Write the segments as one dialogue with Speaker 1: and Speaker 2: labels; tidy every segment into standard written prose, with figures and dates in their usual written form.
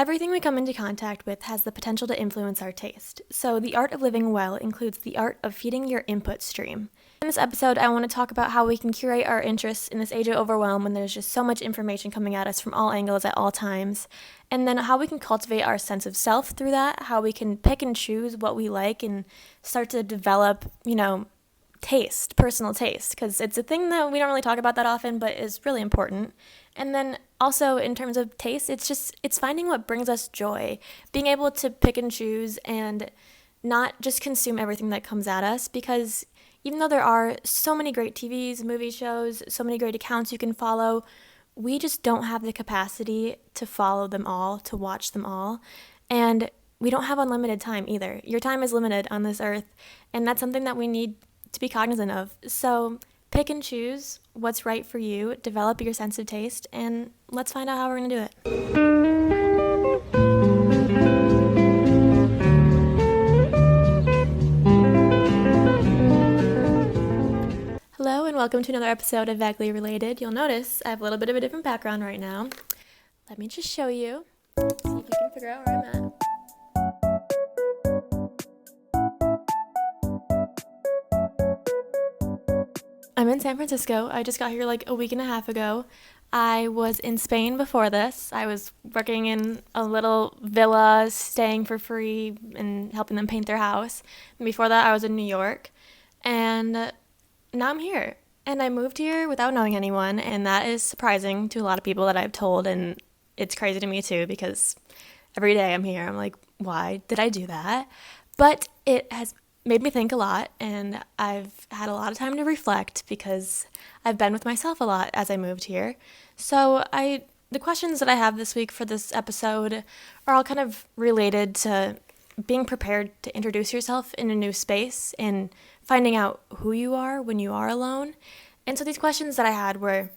Speaker 1: Everything we come into contact with has the potential to influence our taste. So the art of living well includes the art of feeding your input stream. In this episode, I want to talk about how we can curate our interests in this age of overwhelm when there's just so much information coming at us from all angles at all times, and then how we can cultivate our sense of self through that, how we can pick and choose what we like and start to develop, taste, personal taste, because it's a thing that we don't really talk about that often, but is really important. And then also in terms of taste, it's finding what brings us joy, being able to pick and choose and not just consume everything that comes at us, because even though there are so many great TVs, movie shows, so many great accounts you can follow, we just don't have the capacity to follow them all, to watch them all. And we don't have unlimited time either. Your time is limited on this earth, and that's something that we need to be cognizant of. So pick and choose what's right for you, develop your sense of taste, and let's find out how we're going to do it. Hello and welcome to another episode of Vaguely Related. You'll notice I have a little bit of a different background right now. Let me just show you. See if you can figure out where I'm at. I'm in San Francisco. I just got here like a week and a half ago. I was in Spain before this. I was working in a little villa, staying for free and helping them paint their house. And before that, I was in New York. And now I'm here. And I moved here without knowing anyone, and that is surprising to a lot of people that I've told, and it's crazy to me too, because every day I'm here, I'm like, why did I do that? But it has made me think a lot, and I've had a lot of time to reflect because I've been with myself a lot as I moved here. So the questions that I have this week for this episode are all kind of related to being prepared to introduce yourself in a new space and finding out who you are when you are alone. And so these questions that I had were,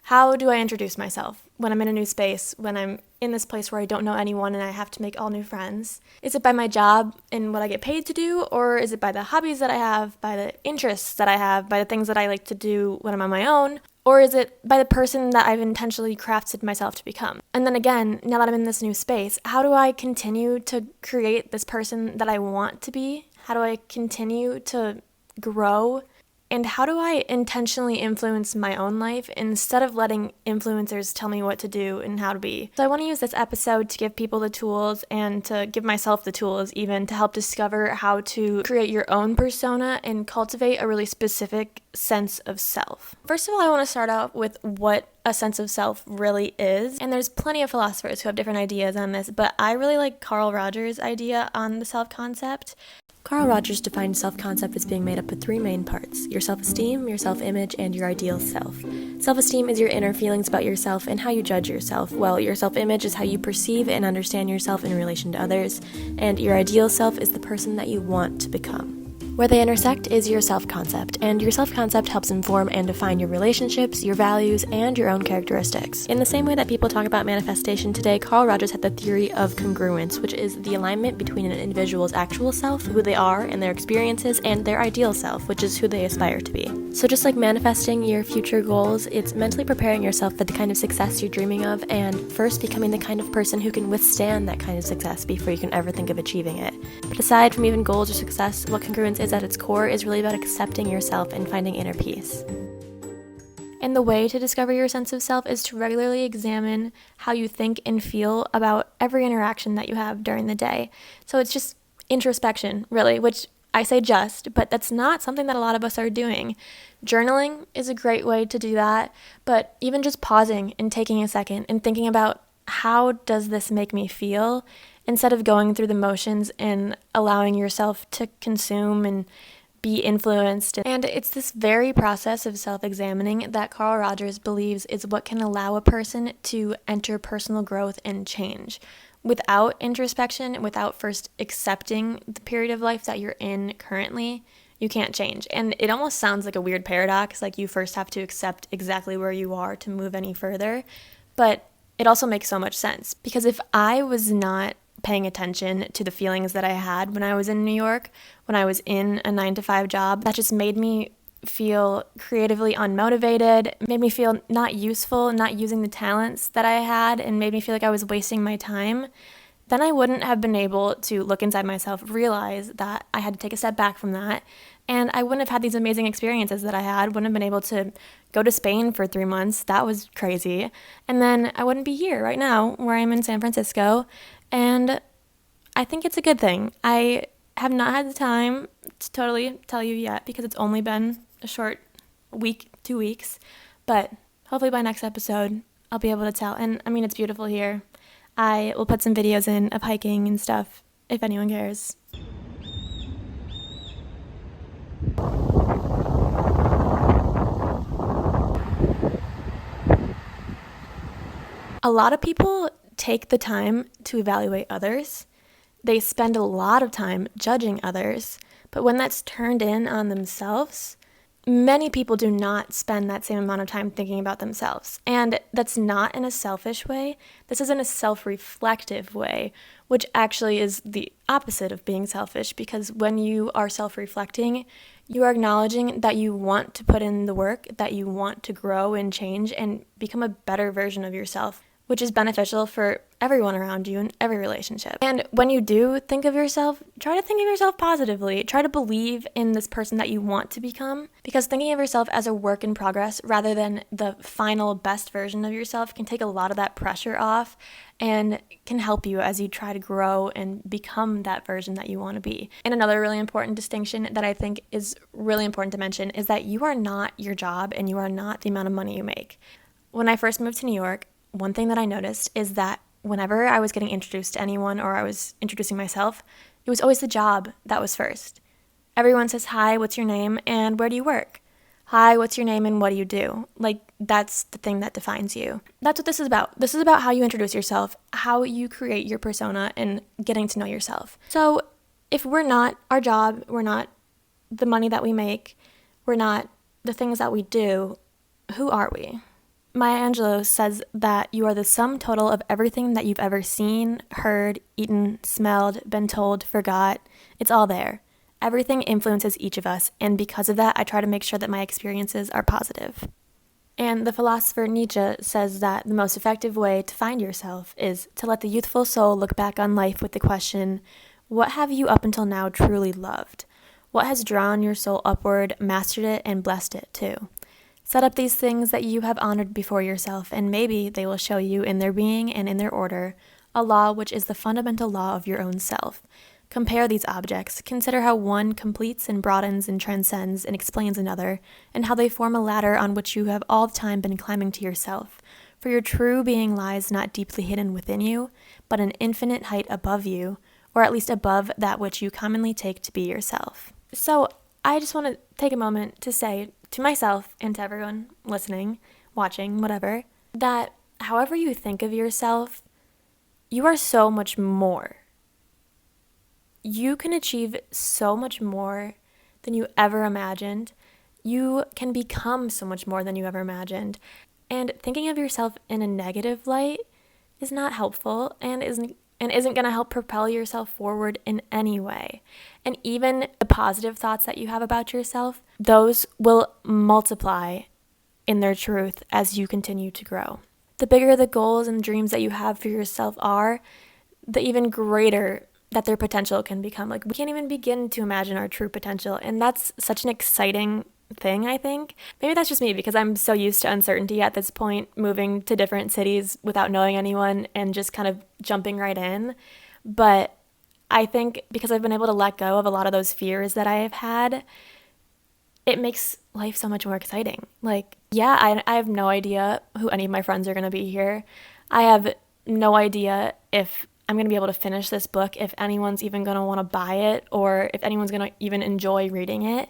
Speaker 1: how do I introduce myself when I'm in a new space, when I'm in this place where I don't know anyone and I have to make all new friends? Is it by my job and what I get paid to do, or is it by the hobbies that I have, by the interests that I have, by the things that I like to do when I'm on my own? Or is it by the person that I've intentionally crafted myself to become? And then again, now that I'm in this new space, how do I continue to create this person that I want to be? How do I continue to grow? And how do I intentionally influence my own life instead of letting influencers tell me what to do and how to be? So I want to use this episode to give people the tools and to give myself the tools even to help discover how to create your own persona and cultivate a really specific sense of self. First of all, I want to start out with what a sense of self really is. And there's plenty of philosophers who have different ideas on this, but I really like Carl Rogers' idea on the self-concept. Carl Rogers defined self-concept as being made up of three main parts: your self-esteem, your self-image, and your ideal self. Self-esteem is your inner feelings about yourself and how you judge yourself, while your self-image is how you perceive and understand yourself in relation to others, and your ideal self is the person that you want to become. Where they intersect is your self-concept, and your self-concept helps inform and define your relationships, your values, and your own characteristics. In the same way that people talk about manifestation today, Carl Rogers had the theory of congruence, which is the alignment between an individual's actual self, who they are and their experiences, and their ideal self, which is who they aspire to be. So just like manifesting your future goals, it's mentally preparing yourself for the kind of success you're dreaming of, and first becoming the kind of person who can withstand that kind of success before you can ever think of achieving it. But aside from even goals or success, what congruence is at its core is really about accepting yourself and finding inner peace. And the way to discover your sense of self is to regularly examine how you think and feel about every interaction that you have during the day. So it's just introspection, really, which I say just, but that's not something that a lot of us are doing. Journaling is a great way to do that, but even just pausing and taking a second and thinking about how does this make me feel, instead of going through the motions and allowing yourself to consume and be influenced. And it's this very process of self-examining that Carl Rogers believes is what can allow a person to enter personal growth and change. Without introspection, without first accepting the period of life that you're in currently, you can't change. And it almost sounds like a weird paradox, like you first have to accept exactly where you are to move any further. But it also makes so much sense, because if I was not paying attention to the feelings that I had when I was in New York, when I was in a 9-to-5 job, that just made me feel creatively unmotivated, made me feel not useful, not using the talents that I had, and made me feel like I was wasting my time, then I wouldn't have been able to look inside myself, realize that I had to take a step back from that, and I wouldn't have had these amazing experiences that I had, wouldn't have been able to go to Spain for 3 months. That was crazy. And then I wouldn't be here right now where I'm in San Francisco, and I think it's a good thing. I have not had the time to totally tell you yet because it's only been a short week, 2 weeks, but hopefully by next episode I'll be able to tell. And I mean, it's beautiful here. I will put some videos in of hiking and stuff if anyone cares. A lot of people take the time to evaluate others. They spend a lot of time judging others, but when that's turned in on themselves, many people do not spend that same amount of time thinking about themselves. And that's not in a selfish way. This is in a self-reflective way, which actually is the opposite of being selfish, because when you are self-reflecting, you are acknowledging that you want to put in the work, that you want to grow and change and become a better version of yourself, which is beneficial for everyone around you in every relationship. And when you do think of yourself, try to think of yourself positively. Try to believe in this person that you want to become, because thinking of yourself as a work in progress rather than the final best version of yourself can take a lot of that pressure off and can help you as you try to grow and become that version that you want to be. And another really important distinction that I think is really important to mention is that you are not your job and you are not the amount of money you make. When I first moved to New York, one thing that I noticed is that whenever I was getting introduced to anyone or I was introducing myself, it was always the job that was first. Everyone says, "Hi, what's your name and where do you work? Hi, what's your name and what do you do?" Like, that's the thing that defines you. That's what this is about. This is about how you introduce yourself, how you create your persona, and getting to know yourself. So if we're not our job, we're not the money that we make, we're not the things that we do, who are we? Maya Angelou says that you are the sum total of everything that you've ever seen, heard, eaten, smelled, been told, forgot. It's all there. Everything influences each of us, and because of that, I try to make sure that my experiences are positive. And the philosopher Nietzsche says that the most effective way to find yourself is to let the youthful soul look back on life with the question, what have you up until now truly loved? What has drawn your soul upward, mastered it, and blessed it too? Set up these things that you have honored before yourself, and maybe they will show you in their being and in their order a law which is the fundamental law of your own self. Compare these objects, consider how one completes and broadens and transcends and explains another, and how they form a ladder on which you have all the time been climbing to yourself. For your true being lies not deeply hidden within you, but an infinite height above you, or at least above that which you commonly take to be yourself. So I just want to take a moment to say to myself and to everyone listening, watching, whatever, that however you think of yourself, you are so much more. You can achieve so much more than you ever imagined. You can become so much more than you ever imagined. And thinking of yourself in a negative light is not helpful and isn't going to help propel yourself forward in any way. And even the positive thoughts that you have about yourself, those will multiply in their truth as you continue to grow. The bigger the goals and dreams that you have for yourself are, the even greater that their potential can become. Like, we can't even begin to imagine our true potential. And that's such an exciting thing, I think. Maybe that's just me because I'm so used to uncertainty at this point, moving to different cities without knowing anyone and just kind of jumping right in. But I think because I've been able to let go of a lot of those fears that I have had, it makes life so much more exciting. Like, yeah, I have no idea who any of my friends are going to be here. I have no idea if I'm going to be able to finish this book, if anyone's even going to want to buy it, or if anyone's going to even enjoy reading it.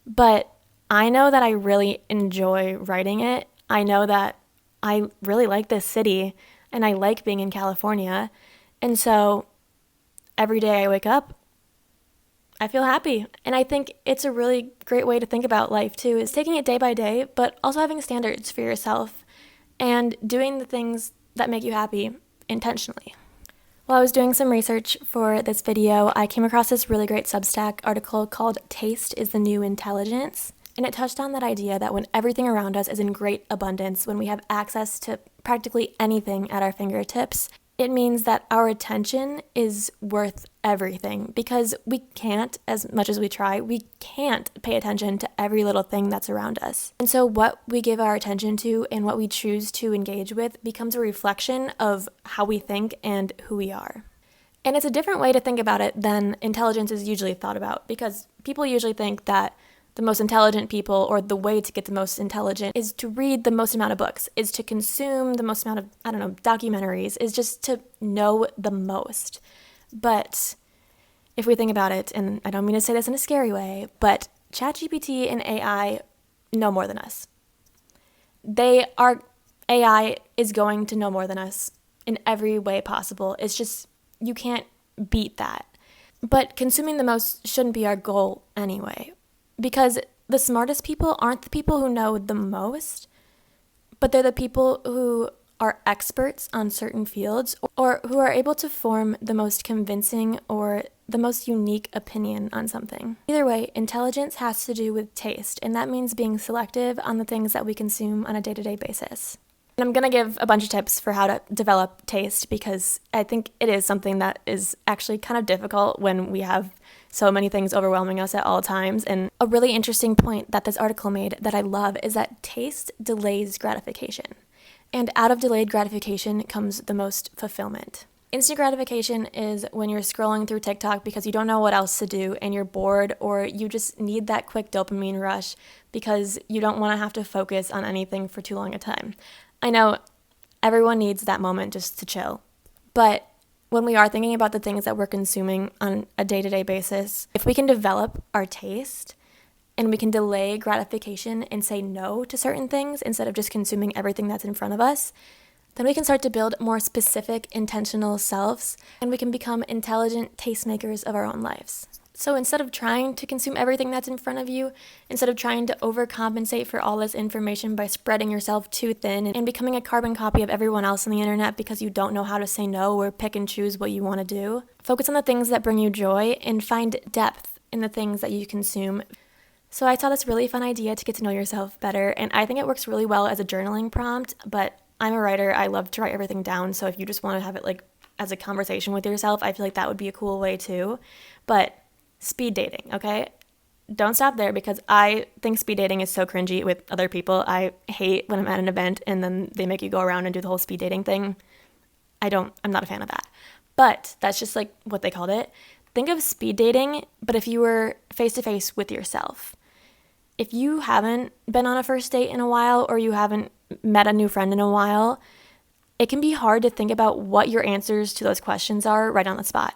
Speaker 1: But I know that I really enjoy writing it. I know that I really like this city and I like being in California. And so every day I wake up, I feel happy. And I think it's a really great way to think about life too, is taking it day by day, but also having standards for yourself and doing the things that make you happy intentionally. While I was doing some research for this video, I came across this really great Substack article called Taste is the New Intelligence. And it touched on that idea that when everything around us is in great abundance, when we have access to practically anything at our fingertips, it means that our attention is worth everything, because we can't, as much as we try, we can't pay attention to every little thing that's around us. And so what we give our attention to and what we choose to engage with becomes a reflection of how we think and who we are. And it's a different way to think about it than intelligence is usually thought about, because people usually think that the most intelligent people, or the way to get the most intelligent, is to read the most amount of books, is to consume the most amount of, documentaries, is just to know the most. But if we think about it, and I don't mean to say this in a scary way, but ChatGPT and AI know more than us. AI is going to know more than us in every way possible. It's just, you can't beat that. But consuming the most shouldn't be our goal anyway. Because the smartest people aren't the people who know the most, but they're the people who are experts on certain fields, or who are able to form the most convincing or the most unique opinion on something. Either way, intelligence has to do with taste, and that means being selective on the things that we consume on a day-to-day basis. And I'm going to give a bunch of tips for how to develop taste, because I think it is something that is actually kind of difficult when we have so many things overwhelming us at all times. And a really interesting point that this article made that I love is that taste delays gratification. And out of delayed gratification comes the most fulfillment. Instant gratification is when you're scrolling through TikTok because you don't know what else to do and you're bored, or you just need that quick dopamine rush because you don't want to have to focus on anything for too long a time. I know everyone needs that moment just to chill, but when we are thinking about the things that we're consuming on a day-to-day basis, if we can develop our taste and we can delay gratification and say no to certain things instead of just consuming everything that's in front of us, then we can start to build more specific, intentional selves, and we can become intelligent tastemakers of our own lives. So instead of trying to consume everything that's in front of you, instead of trying to overcompensate for all this information by spreading yourself too thin and becoming a carbon copy of everyone else on the internet because you don't know how to say no or pick and choose what you want to do, focus on the things that bring you joy and find depth in the things that you consume. So I saw this really fun idea to get to know yourself better, and I think it works really well as a journaling prompt, but I'm a writer. I love to write everything down, so if you just want to have it like as a conversation with yourself, I feel like that would be a cool way too. But speed dating, okay? Don't stop there, because I think speed dating is so cringy with other people. I hate when I'm at an event and then they make you go around and do the whole speed dating thing. I'm not a fan of that. But that's just like what they called it. Think of speed dating, but if you were face to face with yourself. If you haven't been on a first date in a while, or you haven't met a new friend in a while, it can be hard to think about what your answers to those questions are right on the spot.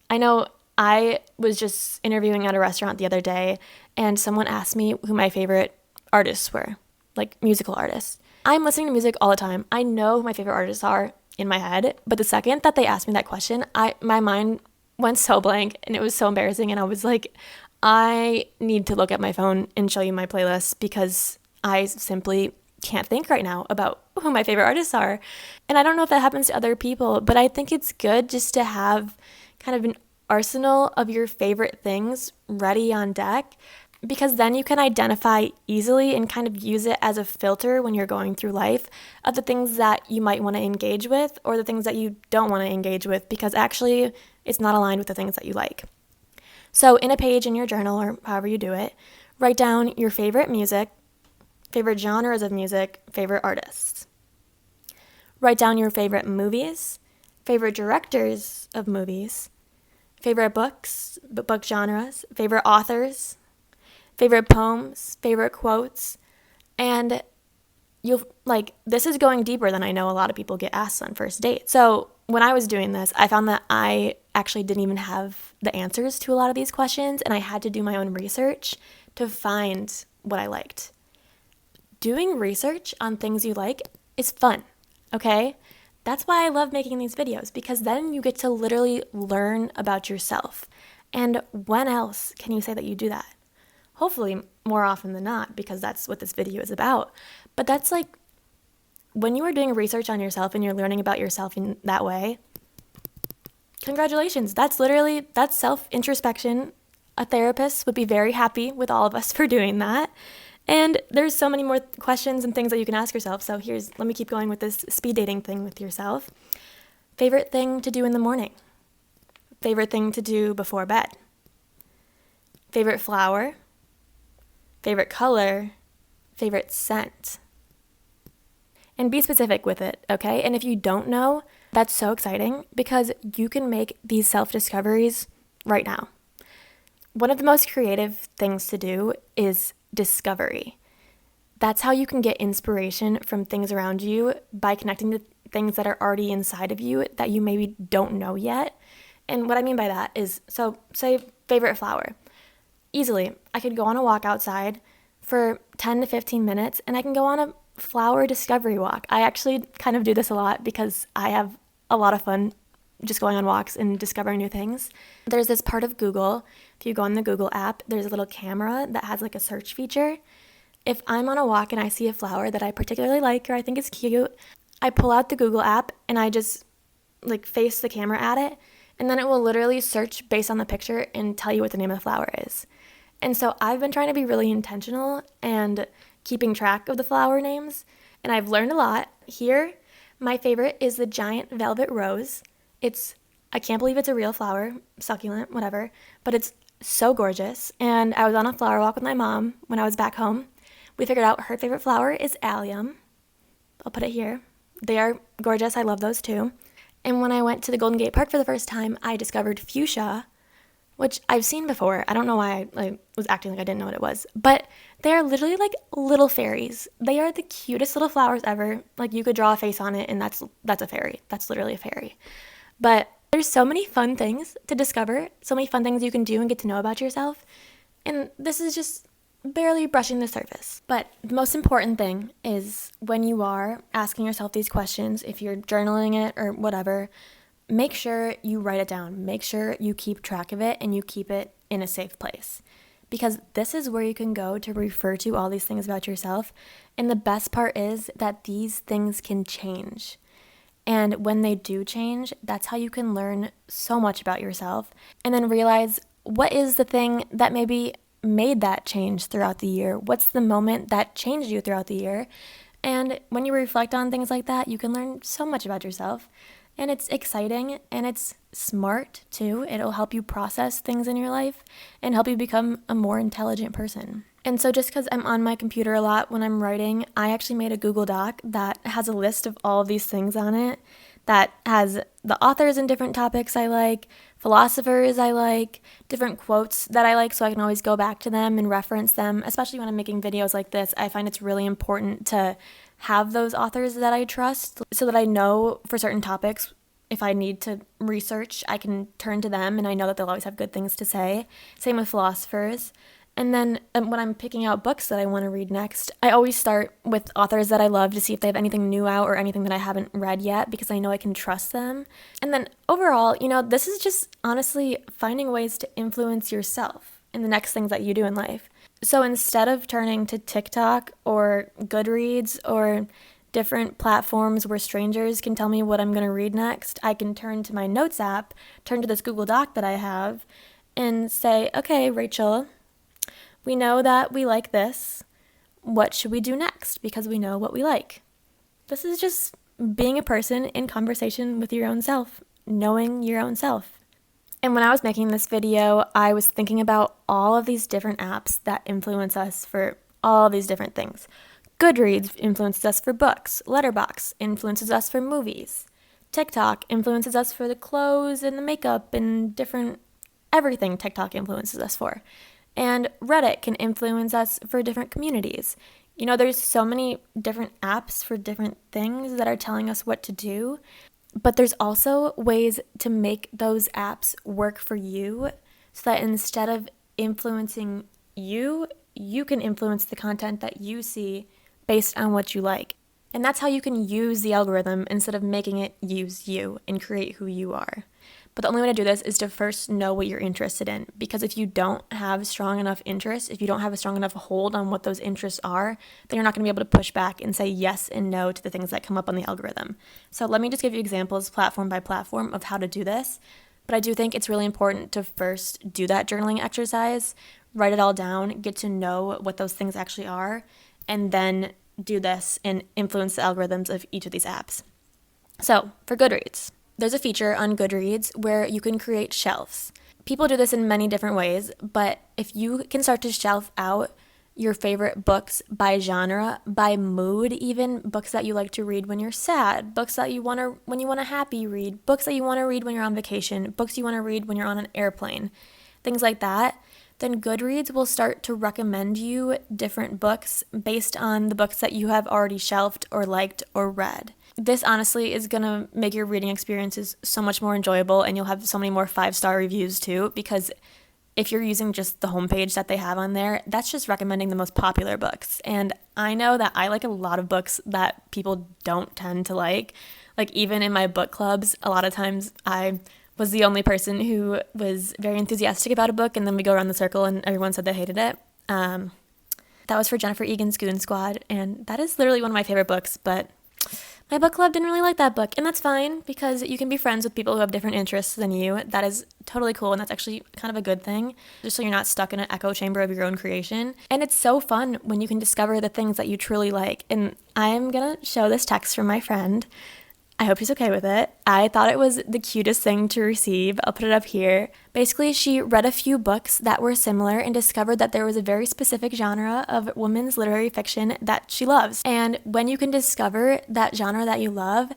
Speaker 1: I know I was just interviewing at a restaurant the other day, and someone asked me who my favorite artists were, like musical artists. I'm listening to music all the time. I know who my favorite artists are in my head, but the second that they asked me that question, my mind went so blank, and it was so embarrassing, and I was like, I need to look at my phone and show you my playlist, because I simply can't think right now about who my favorite artists are. And I don't know if that happens to other people, but I think it's good just to have kind of an arsenal of your favorite things ready on deck, because then you can identify easily and kind of use it as a filter when you're going through life of the things that you might want to engage with, or the things that you don't want to engage with, because actually it's not aligned with the things that you like. So in a page in your journal, or however you do it, write down your favorite music, favorite genres of music, favorite artists. Write down your favorite movies, favorite directors of movies, favorite books, book genres, favorite authors, favorite poems, favorite quotes, and this is going deeper than I know a lot of people get asked on first date. So when I was doing this, I found that I actually didn't even have the answers to a lot of these questions, and I had to do my own research to find what I liked. Doing research on things you like is fun, okay? That's why I love making these videos, because then you get to literally learn about yourself. And when else can you say that you do that? Hopefully more often than not, because that's what this video is about. But that's like, when you are doing research on yourself and you're learning about yourself in that way, congratulations. That's self-introspection A therapist would be very happy with all of us for doing that. And there's so many more questions and things that you can ask yourself. So let me keep going with this speed dating thing with yourself. Favorite thing to do in the morning? Favorite thing to do before bed? Favorite flower? Favorite color? Favorite scent? And be specific with it, okay? And if you don't know, that's so exciting because you can make these self-discoveries right now. One of the most creative things to do is discovery. That's how you can get inspiration from things around you by connecting to things that are already inside of you that you maybe don't know yet. And what I mean by that is, so say favorite flower. Easily, I could go on a walk outside for 10 to 15 minutes and I can go on a flower discovery walk. I actually kind of do this a lot because I have a lot of fun just going on walks and discovering new things. There's this part of Google, if you go on the Google app, there's a little camera that has like a search feature. If I'm on a walk and I see a flower that I particularly like or I think is cute, I pull out the Google app and I just like face the camera at it, and then it will literally search based on the picture and tell you what the name of the flower is. And so I've been trying to be really intentional and keeping track of the flower names, and I've learned a lot. Here, my favorite is the giant velvet rose. I can't believe it's a real flower, succulent, whatever, but it's so gorgeous. And I was on a flower walk with my mom when I was back home. We figured out her favorite flower is allium. I'll put it here. They are gorgeous. I love those too. And when I went to the Golden Gate Park for the first time, I discovered fuchsia, which I've seen before. I don't know why I was acting like I didn't know what it was, but they are literally like little fairies. They are the cutest little flowers ever. Like you could draw a face on it and that's a fairy. That's literally a fairy. But there's so many fun things to discover, so many fun things you can do and get to know about yourself. And this is just barely brushing the surface. But the most important thing is when you are asking yourself these questions, if you're journaling it or whatever, make sure you write it down. Make sure you keep track of it and you keep it in a safe place. Because this is where you can go to refer to all these things about yourself. And the best part is that these things can change. And when they do change, that's how you can learn so much about yourself and then realize what is the thing that maybe made that change throughout the year? What's the moment that changed you throughout the year? And when you reflect on things like that, you can learn so much about yourself. And it's exciting and it's smart too. It'll help you process things in your life and help you become a more intelligent person. And so just because I'm on my computer a lot when I'm writing, I actually made a Google Doc that has a list of all of these things on it, that has the authors and different topics I like, philosophers I like, different quotes that I like, so I can always go back to them and reference them. Especially when I'm making videos like this, I find it's really important to have those authors that I trust so that I know for certain topics, if I need to research, I can turn to them and I know that they'll always have good things to say. Same with philosophers. And then when I'm picking out books that I want to read next, I always start with authors that I love to see if they have anything new out or anything that I haven't read yet because I know I can trust them. And then overall, this is just honestly finding ways to influence yourself in the next things that you do in life. So instead of turning to TikTok or Goodreads or different platforms where strangers can tell me what I'm going to read next, I can turn to my notes app, turn to this Google Doc that I have, and say, okay, Rachel, we know that we like this. What should we do next? Because we know what we like. This is just being a person in conversation with your own self, knowing your own self. And when I was making this video, I was thinking about all of these different apps that influence us for all these different things. Goodreads influences us for books. Letterboxd influences us for movies. TikTok influences us for the clothes and the makeup and different everything TikTok influences us for. And Reddit can influence us for different communities. There's so many different apps for different things that are telling us what to do. But there's also ways to make those apps work for you so that instead of influencing you, you can influence the content that you see based on what you like. And that's how you can use the algorithm instead of making it use you and create who you are. But the only way to do this is to first know what you're interested in. Because if you don't have strong enough interest, if you don't have a strong enough hold on what those interests are, then you're not going to be able to push back and say yes and no to the things that come up on the algorithm. So let me just give you examples platform by platform of how to do this. But I do think it's really important to first do that journaling exercise, write it all down, get to know what those things actually are, and then do this and influence the algorithms of each of these apps. So, for Goodreads, there's a feature on Goodreads where you can create shelves. People do this in many different ways, but if you can start to shelf out your favorite books by genre, by mood even, books that you like to read when you're sad, books that you want to when you want a happy read, books that you want to read when you're on vacation, books you want to read when you're on an airplane, things like that, then Goodreads will start to recommend you different books based on the books that you have already shelved or liked or read. This honestly is going to make your reading experiences so much more enjoyable, and you'll have so many more 5-star reviews too, because if you're using just the homepage that they have on there, that's just recommending the most popular books. And I know that I like a lot of books that people don't tend to like. Like even in my book clubs, a lot of times I was the only person who was very enthusiastic about a book, and then we go around the circle and everyone said they hated it. That was for Jennifer Egan's Goon Squad, and that is literally one of my favorite books, but my book club didn't really like that book, and that's fine because you can be friends with people who have different interests than you. That is totally cool, and that's actually kind of a good thing, just so you're not stuck in an echo chamber of your own creation. And it's so fun when you can discover the things that you truly like. And I'm gonna show this text from my friend. I hope she's okay with it. I thought it was the cutest thing to receive. I'll put it up here. Basically, she read a few books that were similar and discovered that there was a very specific genre of women's literary fiction that she loves. And when you can discover that genre that you love,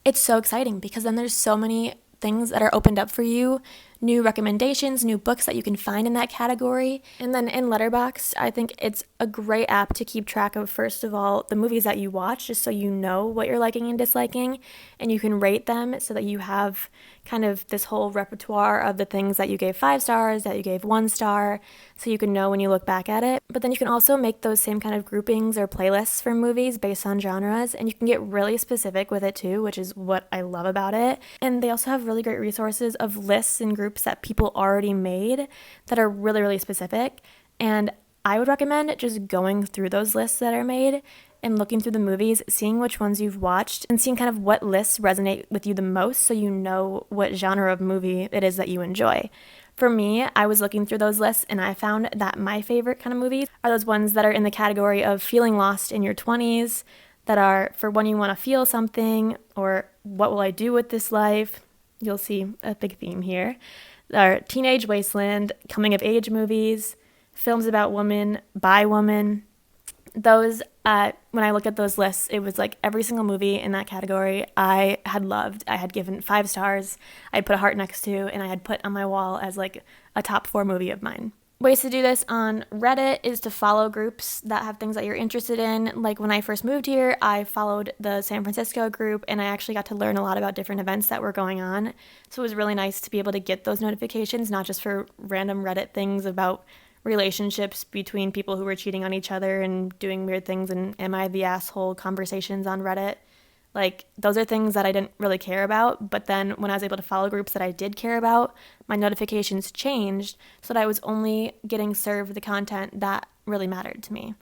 Speaker 1: it's so exciting because then there's so many things that are opened up for you, new recommendations, new books that you can find in that category. And then in Letterboxd, I think it's a great app to keep track of, first of all, the movies that you watch, just so you know what you're liking and disliking, and you can rate them so that you have kind of this whole repertoire of the things that you gave 5 stars, that you gave 1 star, so you can know when you look back at it. But then you can also make those same kind of groupings or playlists for movies based on genres, and you can get really specific with it too, which is what I love about it. And they also have really great resources of lists and groups that people already made that are really, really specific. And I would recommend just going through those lists that are made and looking through the movies, seeing which ones you've watched, and seeing kind of what lists resonate with you the most so you know what genre of movie it is that you enjoy. For me, I was looking through those lists and I found that my favorite kind of movies are those ones that are in the category of feeling lost in your 20s, that are for when you want to feel something, or what will I do with this life? You'll see a big theme here. Our teenage wasteland, coming of age movies, films about women, by women. Those, when I look at those lists, it was like every single movie in that category I had loved. I had given 5 stars, I'd put a heart next to, and I had put on my wall as like a top 4 movie of mine. Ways to do this on Reddit is to follow groups that have things that you're interested in. Like when I first moved here, I followed the San Francisco group, and I actually got to learn a lot about different events that were going on. So it was really nice to be able to get those notifications, not just for random Reddit things about relationships between people who were cheating on each other and doing weird things and am I the asshole conversations on Reddit. Like, those are things that I didn't really care about, but then when I was able to follow groups that I did care about, my notifications changed so that I was only getting served the content that really mattered to me.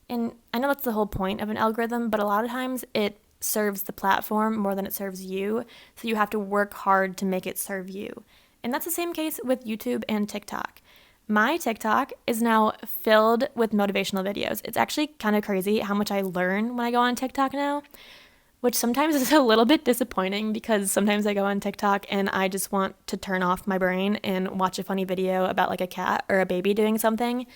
Speaker 1: And I know that's the whole point of an algorithm, but a lot of times it serves the platform more than it serves you, so you have to work hard to make it serve you. And that's the same case with YouTube and TikTok. My TikTok is now filled with motivational videos. It's actually kind of crazy how much I learn when I go on TikTok now, which sometimes is a little bit disappointing because sometimes I go on TikTok and I just want to turn off my brain and watch a funny video about like a cat or a baby doing something.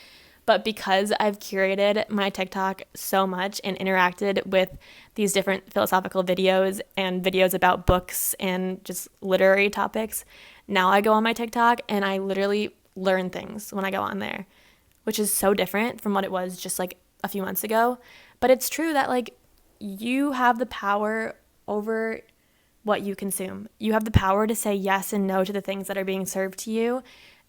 Speaker 1: But because I've curated my TikTok so much and interacted with these different philosophical videos and videos about books and just literary topics, now I go on my TikTok and I literally learn things when I go on there, which is so different from what it was just like a few months ago. But it's true that like you have the power over what you consume. You have the power to say yes and no to the things that are being served to you,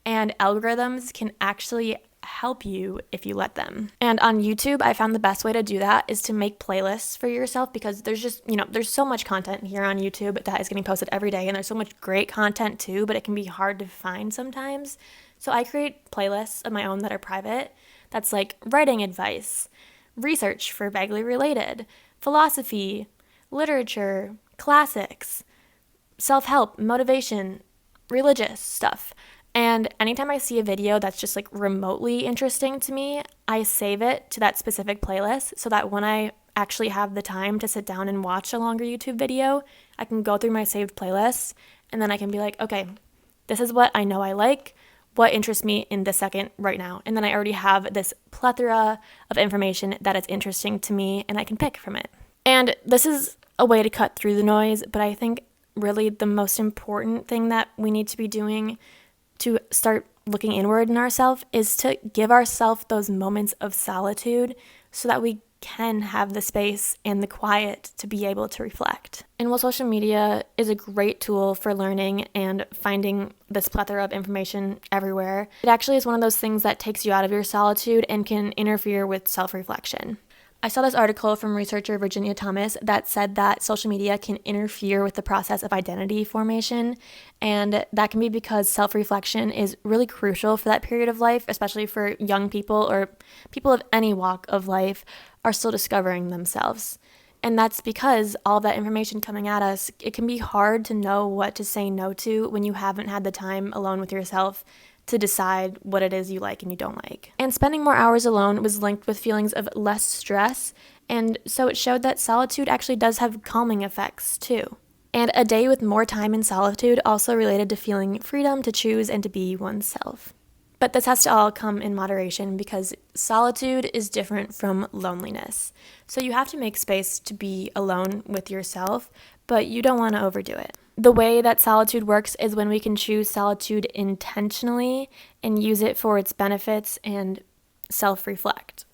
Speaker 1: and algorithms can actually help you if you let them. And on YouTube, I found the best way to do that is to make playlists for yourself, because there's just, there's so much content here on YouTube that is getting posted every day, and there's so much great content too, but it can be hard to find sometimes. So I create playlists of my own that are private. That's like writing advice, research for vaguely related, philosophy, literature, classics, self-help, motivation, religious stuff. And anytime I see a video that's just like remotely interesting to me, I save it to that specific playlist so that when I actually have the time to sit down and watch a longer YouTube video, I can go through my saved playlists and then I can be like, okay, this is what I know I like, what interests me in this second right now. And then I already have this plethora of information that is interesting to me and I can pick from it. And this is a way to cut through the noise, but I think really the most important thing that we need to be doing to start looking inward in ourselves is to give ourselves those moments of solitude so that we can have the space and the quiet to be able to reflect. And while social media is a great tool for learning and finding this plethora of information everywhere, it actually is one of those things that takes you out of your solitude and can interfere with self-reflection. I saw this article from researcher Virginia Thomas that said that social media can interfere with the process of identity formation, and that can be because self-reflection is really crucial for that period of life, especially for young people or people of any walk of life are still discovering themselves. And that's because all that information coming at us, it can be hard to know what to say no to when you haven't had the time alone with yourself to decide what it is you like and you don't like. And spending more hours alone was linked with feelings of less stress, and so it showed that solitude actually does have calming effects too. And a day with more time in solitude also related to feeling freedom to choose and to be oneself. But this has to all come in moderation because solitude is different from loneliness. So you have to make space to be alone with yourself, but you don't want to overdo it. The way that solitude works is when we can choose solitude intentionally and use it for its benefits and self-reflect.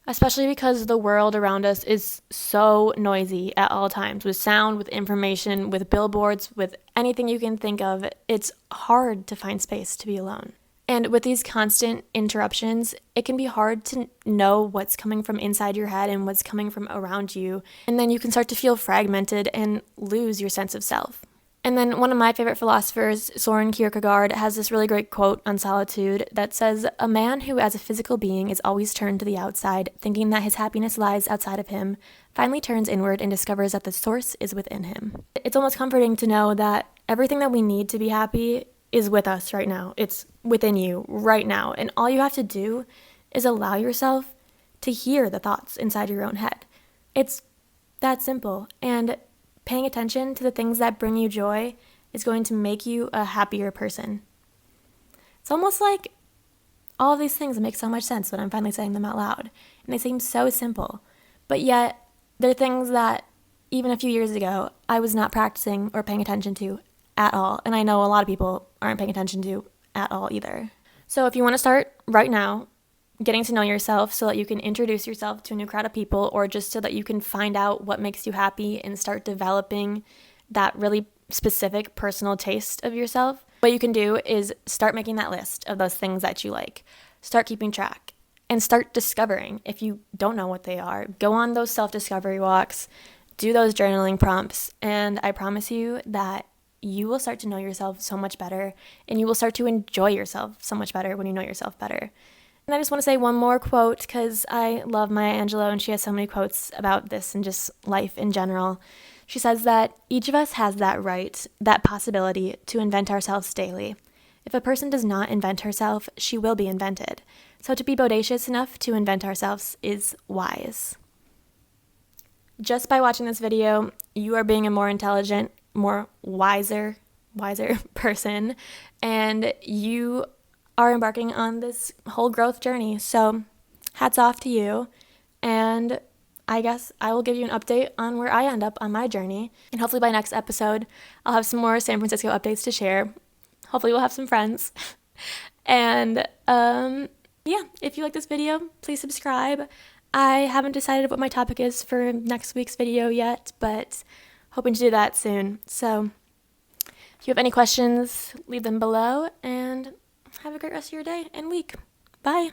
Speaker 1: Especially because the world around us is so noisy at all times, with sound, with information, with billboards, with anything you can think of. It's hard to find space to be alone. And with these constant interruptions, it can be hard to know what's coming from inside your head and what's coming from around you. And then you can start to feel fragmented and lose your sense of self. And then one of my favorite philosophers, Soren Kierkegaard, has this really great quote on solitude that says, "A man who as a physical being is always turned to the outside, thinking that his happiness lies outside of him, finally turns inward and discovers that the source is within him." It's almost comforting to know that everything that we need to be happy is with us right now. It's within you right now. And all you have to do is allow yourself to hear the thoughts inside your own head. It's that simple. And paying attention to the things that bring you joy is going to make you a happier person. It's almost like all of these things make so much sense when I'm finally saying them out loud. And they seem so simple. But yet, they're things that even a few years ago, I was not practicing or paying attention to at all. And I know a lot of people aren't paying attention to at all either. So if you want to start right now, getting to know yourself so that you can introduce yourself to a new crowd of people, or just so that you can find out what makes you happy and start developing that really specific personal taste of yourself, what you can do is start making that list of those things that you like. Start keeping track and start discovering. If you don't know what they are, go on those self-discovery walks, do those journaling prompts, and I promise you that you will start to know yourself so much better, and you will start to enjoy yourself so much better when you know yourself better. And I just want to say one more quote because I love Maya Angelou and she has so many quotes about this and just life in general. She says that each of us has that right, that possibility to invent ourselves daily. If a person does not invent herself, she will be invented. So to be bodacious enough to invent ourselves is wise. Just by watching this video, you are being a more intelligent, more wiser person, and you are embarking on this whole growth journey. So hats off to you, and I guess I will give you an update on where I end up on my journey, and hopefully by next episode I'll have some more San Francisco updates to share. Hopefully we'll have some friends. And yeah, if you like this video, please subscribe. I haven't decided what my topic is for next week's video yet, but hoping to do that soon. So if you have any questions, leave them below, and have a great rest of your day and week. Bye.